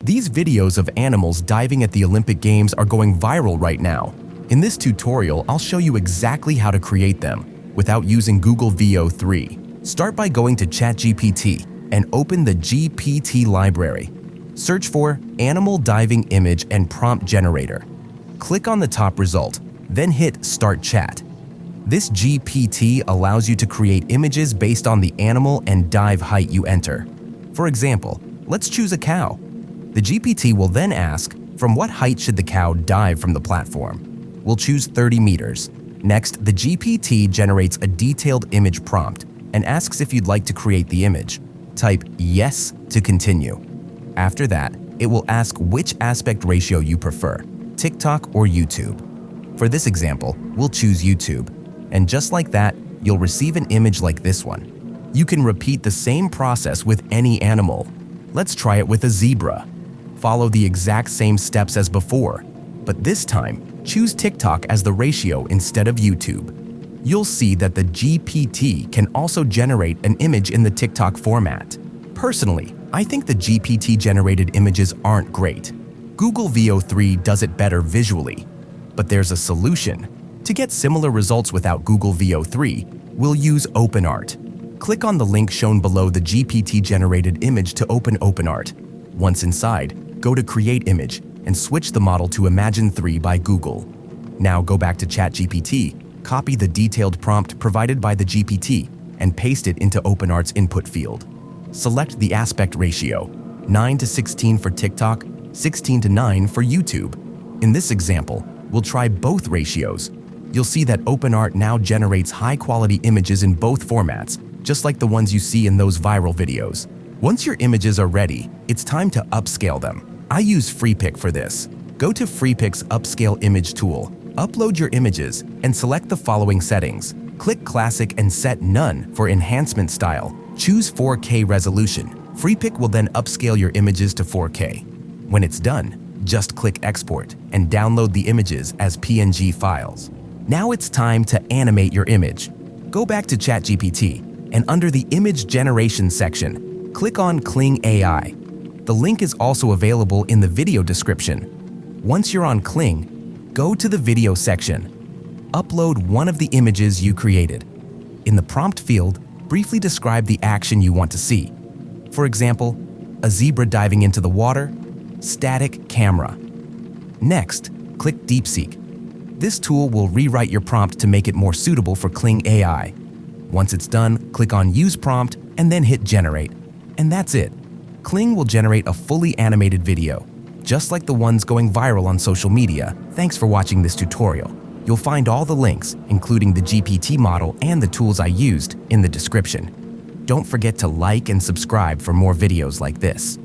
These videos of animals diving at the Olympic Games are going viral right now. In this tutorial, I'll show you exactly how to create them without using Google VO3. Start by going to ChatGPT and open the GPT library. Search for Animal Diving Image and Prompt Generator. Click on the top result, then hit Start Chat. This GPT allows you to create images based on the animal and dive height you enter. For example, let's choose a cow. The GPT will then ask, from what height should the cow dive from the platform? We'll choose 30 meters. Next, the GPT generates a detailed image prompt and asks if you'd like to create the image. Type yes to continue. After that, it will ask which aspect ratio you prefer, TikTok or YouTube. For this example, we'll choose YouTube. And just like that, you'll receive an image like this one. You can repeat the same process with any animal. Let's try it with a zebra. Follow the exact same steps as before, but this time, choose TikTok as the ratio instead of YouTube. You'll see that the GPT can also generate an image in the TikTok format. Personally, I think the GPT-generated images aren't great. Google VO3 does it better visually. But there's a solution. To get similar results without Google VO3, we'll use OpenArt. Click on the link shown below the GPT-generated image to open OpenArt. Once inside, go to Create Image and switch the model to Imagen 3 by Google. Now go back to ChatGPT, copy the detailed prompt provided by the GPT, and paste it into OpenArt's input field. Select the aspect ratio, 9:16 for TikTok, 16:9 for YouTube. In this example, we'll try both ratios. You'll see that OpenArt now generates high-quality images in both formats, just like the ones you see in those viral videos. Once your images are ready, it's time to upscale them. I use Freepik for this. Go to Freepik's Upscale Image tool, upload your images, and select the following settings. Click Classic and set None for enhancement style. Choose 4K resolution. Freepik will then upscale your images to 4K. When it's done, just click Export and download the images as PNG files. Now it's time to animate your image. Go back to ChatGPT and under the Image Generation section, click on Kling AI. The link is also available in the video description. Once you're on Kling, go to the video section. Upload one of the images you created. In the prompt field, briefly describe the action you want to see. For example, a zebra diving into the water, static camera. Next, click DeepSeek. This tool will rewrite your prompt to make it more suitable for Kling AI. Once it's done, click on Use Prompt and then hit Generate. And that's it. Kling will generate a fully animated video, just like the ones going viral on social media. Thanks for watching this tutorial. You'll find all the links, including the GPT model and the tools I used, in the description. Don't forget to like and subscribe for more videos like this.